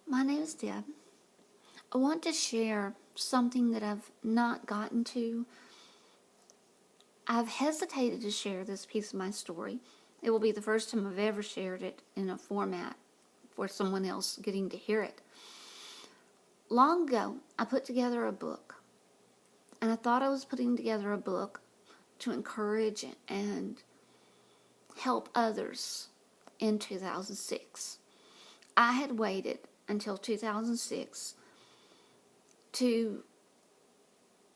My name is Deb. I want to share something that I've not gotten to. I've hesitated to share this piece of my story. It will be the first time I've ever shared it in a format for someone else getting to hear it. Long ago, I put together a book, and I thought I was putting together a book to encourage and help others in 2006. I had waited until 2006 to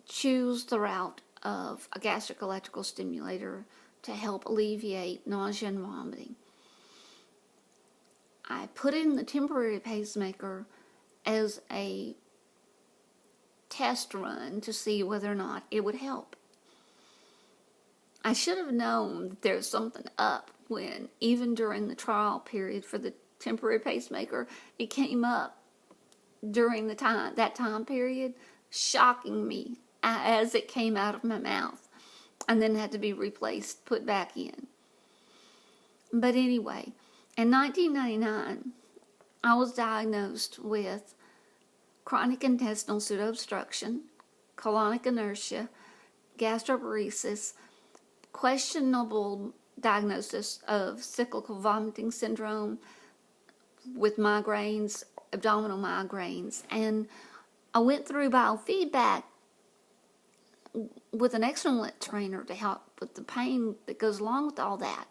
choose the route of a gastric electrical stimulator to help alleviate nausea and vomiting. I put in the temporary pacemaker as a test run to see whether or not it would help. I should have known that there was something up when, even during the trial period for the temporary pacemaker, it came up during that time period, shocking me as it came out of my mouth and then had to be replaced, put back in. But anyway, in 1999, I was diagnosed with chronic intestinal pseudoobstruction, colonic inertia, gastroparesis, questionable diagnosis of cyclical vomiting syndrome with migraines, abdominal migraines, and I went through biofeedback with an excellent trainer to help with the pain that goes along with all that.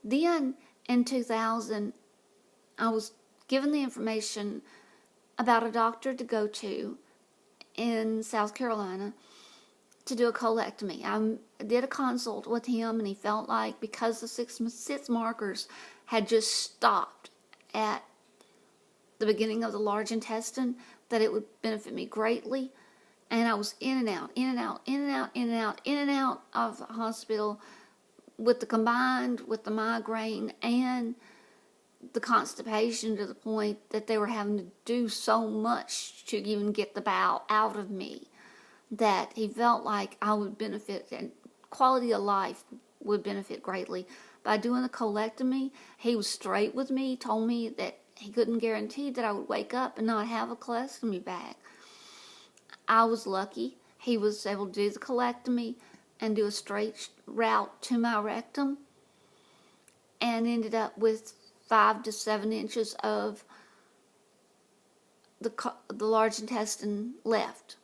Then in 2000, I was given the information about a doctor to go to in South Carolina to do a colectomy. I did a consult with him, and he felt like because the six markers had just stopped at the beginning of the large intestine, that it would benefit me greatly. And I was in and out of the hospital with the combined with the migraine and the constipation, to the point that they were having to do so much to even get the bowel out of me that he felt like I would benefit and quality of life would benefit greatly by doing the colectomy. He was straight with me, told me that he couldn't guarantee that I would wake up and not have a colectomy bag. I was lucky. He was able to do the colectomy and do a straight route to my rectum, and ended up with 5 to 7 inches of the large intestine left.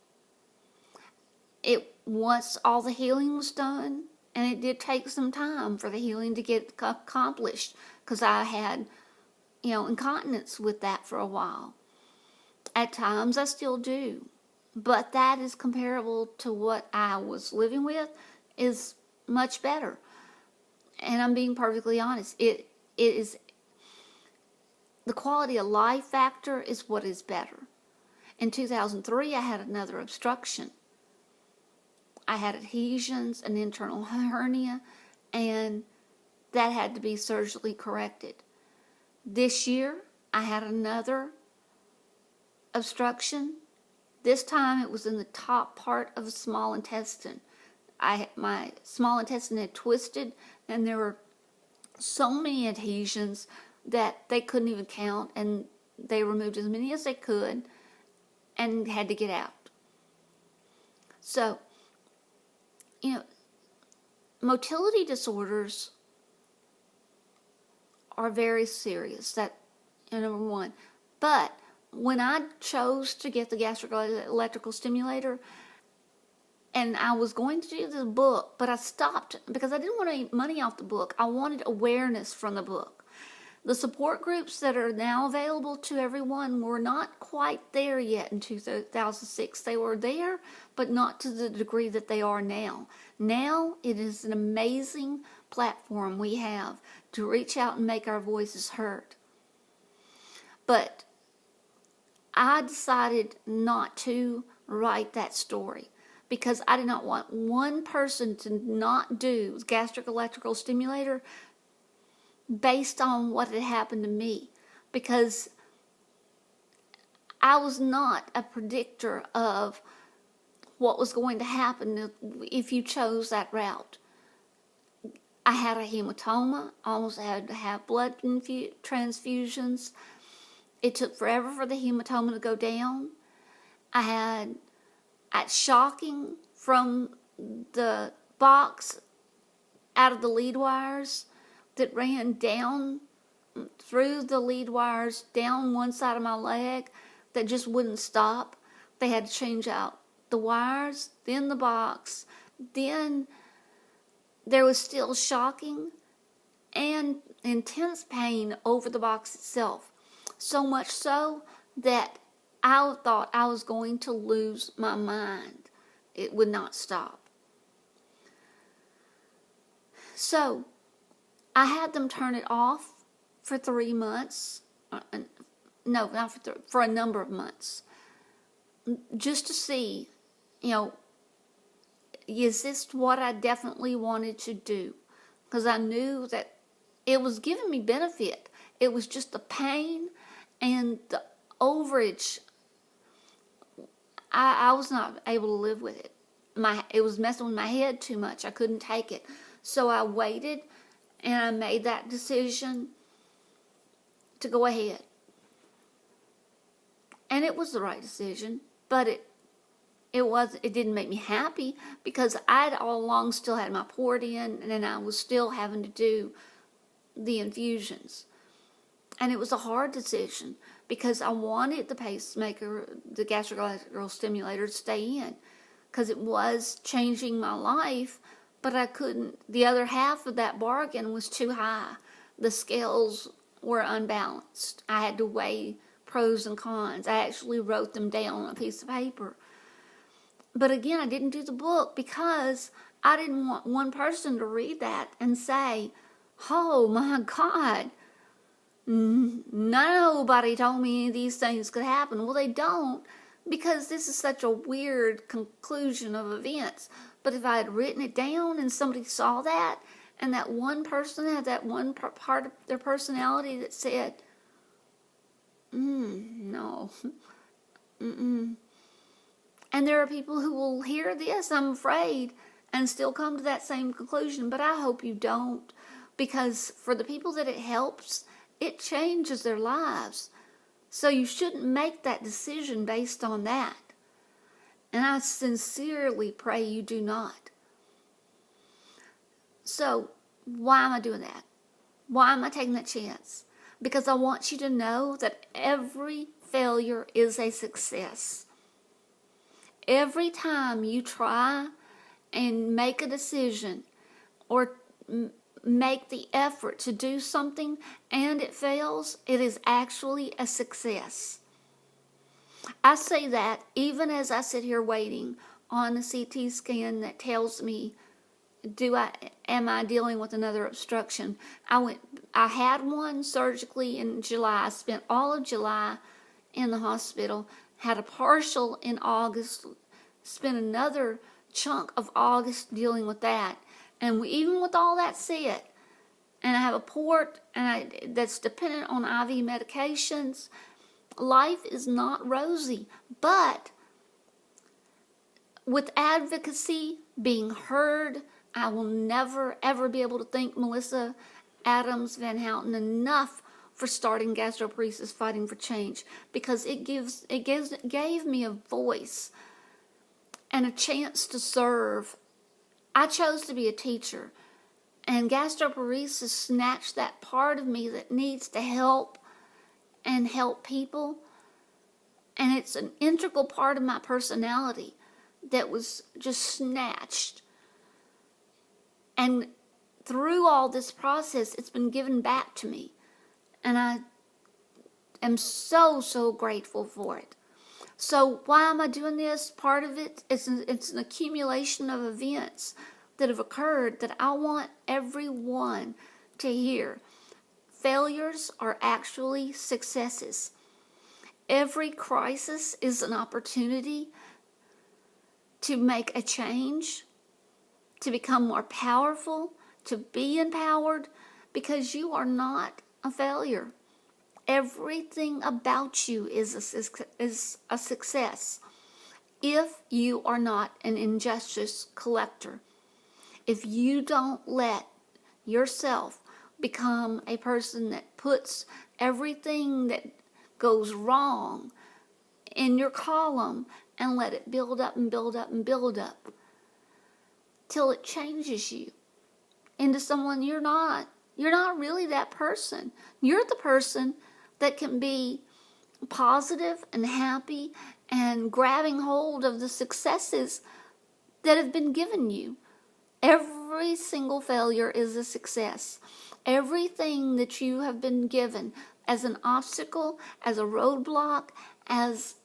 Once all the healing was done, and it did take some time for the healing to get accomplished, because I had, incontinence with that for a while. At times I still do, but that is comparable to what I was living with, is much better. And I'm being perfectly honest. It is, the quality of life factor is what is better. In 2003, I had another obstruction. I had adhesions, an internal hernia, and that had to be surgically corrected. This year, I had another obstruction. This time it was in the top part of the small intestine. My small intestine had twisted, and there were so many adhesions that they couldn't even count, and they removed as many as they could and had to get out. So, motility disorders are very serious. That, number one. But when I chose to get the gastric electrical stimulator, and I was going to do the book, but I stopped because I didn't want any money off the book. I wanted awareness from the book. The support groups that are now available to everyone were not quite there yet in 2006. They were there, but not to the degree that they are now. Now it is an amazing platform we have to reach out and make our voices heard. But I decided not to write that story because I did not want one person to not do gastric electrical stimulator based on what had happened to me, because I was not a predictor of what was going to happen if you chose that route. I had a hematoma, almost had to have blood transfusions. It took forever for the hematoma to go down. I had shocking from the box out of the lead wires that ran down through the lead wires down one side of my leg that just wouldn't stop. They had to change out the wires, then the box, then there was still shocking and intense pain over the box itself. So much so that I thought I was going to lose my mind. It would not stop. So I had them turn it off for 3 months. No, not for a number of months. Just to see, is this what I definitely wanted to do? Because I knew that it was giving me benefit. It was just the pain and the overage. I was not able to live with it. It was messing with my head too much. I couldn't take it. So I waited and I made that decision to go ahead. And it was the right decision, but it didn't make me happy because I'd all along still had my port in and I was still having to do the infusions. And it was a hard decision because I wanted the pacemaker, the gastroclavicular stimulator, to stay in because it was changing my life, but I couldn't. The other half of that bargain was too high. The scales were unbalanced. I had to weigh pros and cons. I actually wrote them down on a piece of paper. But again, I didn't do the book because I didn't want one person to read that and say, oh my God, nobody told me any of these things could happen. Well, they don't, because this is such a weird conclusion of events. But if I had written it down and somebody saw that, and that one person had that one part of their personality that said, no, and there are people who will hear this, I'm afraid, and still come to that same conclusion. But I hope you don't, because for the people that it helps, it changes their lives. So you shouldn't make that decision based on that. And I sincerely pray you do not. So why am I doing that? Why am I taking that chance? Because I want you to know that every failure is a success. Every time you try and make a decision or make the effort to do something and it fails, it is actually a success. I say that even as I sit here waiting on a CT scan that tells me, am I dealing with another obstruction? I had one surgically in July. I spent all of July in the hospital, had a partial in August, spent another chunk of August dealing with that. And even with all that said, and I have a port that's dependent on IV medications, life is not rosy. But with advocacy being heard, I will never, ever be able to thank Melissa Adams Van Houten enough for starting Gastroparesis Fighting for Change, because it gave me a voice and a chance to serve. I chose to be a teacher, and gastroparesis snatched that part of me that needs to help and help people, and it's an integral part of my personality that was just snatched. And through all this process, it's been given back to me, and I am so, so grateful for it. So why am I doing this? Part of it is it's an accumulation of events that have occurred that I want everyone to hear. Failures are actually successes. Every crisis is an opportunity to make a change, to become more powerful, to be empowered, because you are not a failure. Everything about you is a success if you are not an injustice collector. If you don't let yourself become a person that puts everything that goes wrong in your column and let it build up and build up and build up till it changes you into someone you're not. You're not really that person. You're the person that can be positive and happy and grabbing hold of the successes that have been given you. Every single failure is a success. Everything that you have been given as an obstacle, as a roadblock, as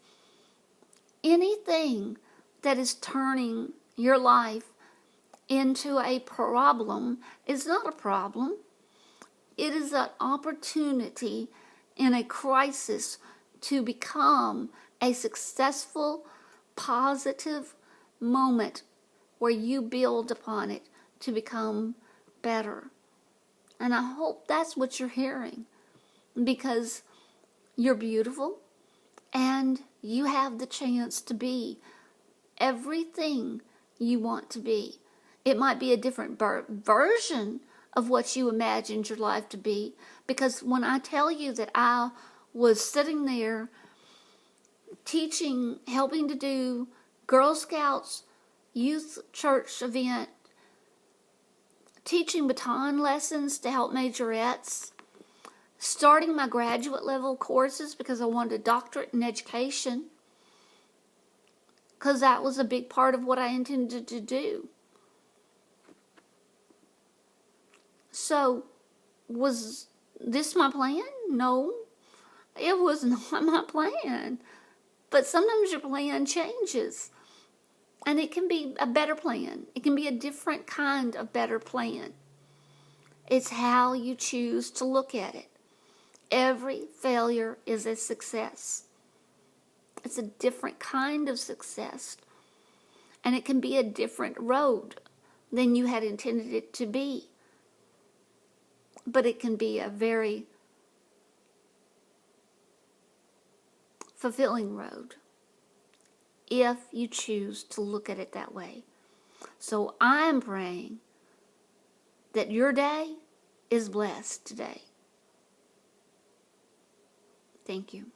anything that is turning your life into a problem is not a problem. It is an opportunity in a crisis to become a successful, positive moment where you build upon it to become better. And I hope that's what you're hearing, because you're beautiful and you have the chance to be everything you want to be. It might be a different version of what you imagined your life to be, because when I tell you that I was sitting there teaching, helping to do Girl Scouts youth church event, teaching baton lessons to help majorettes, starting my graduate level courses because I wanted a doctorate in education, because that was a big part of what I intended to do. So, was this my plan? No, it was not my plan. But sometimes your plan changes. And it can be a better plan. It can be a different kind of better plan. It's how you choose to look at it. Every failure is a success. It's a different kind of success. And it can be a different road than you had intended it to be. But it can be a very fulfilling road if you choose to look at it that way. So I'm praying that your day is blessed today. Thank you.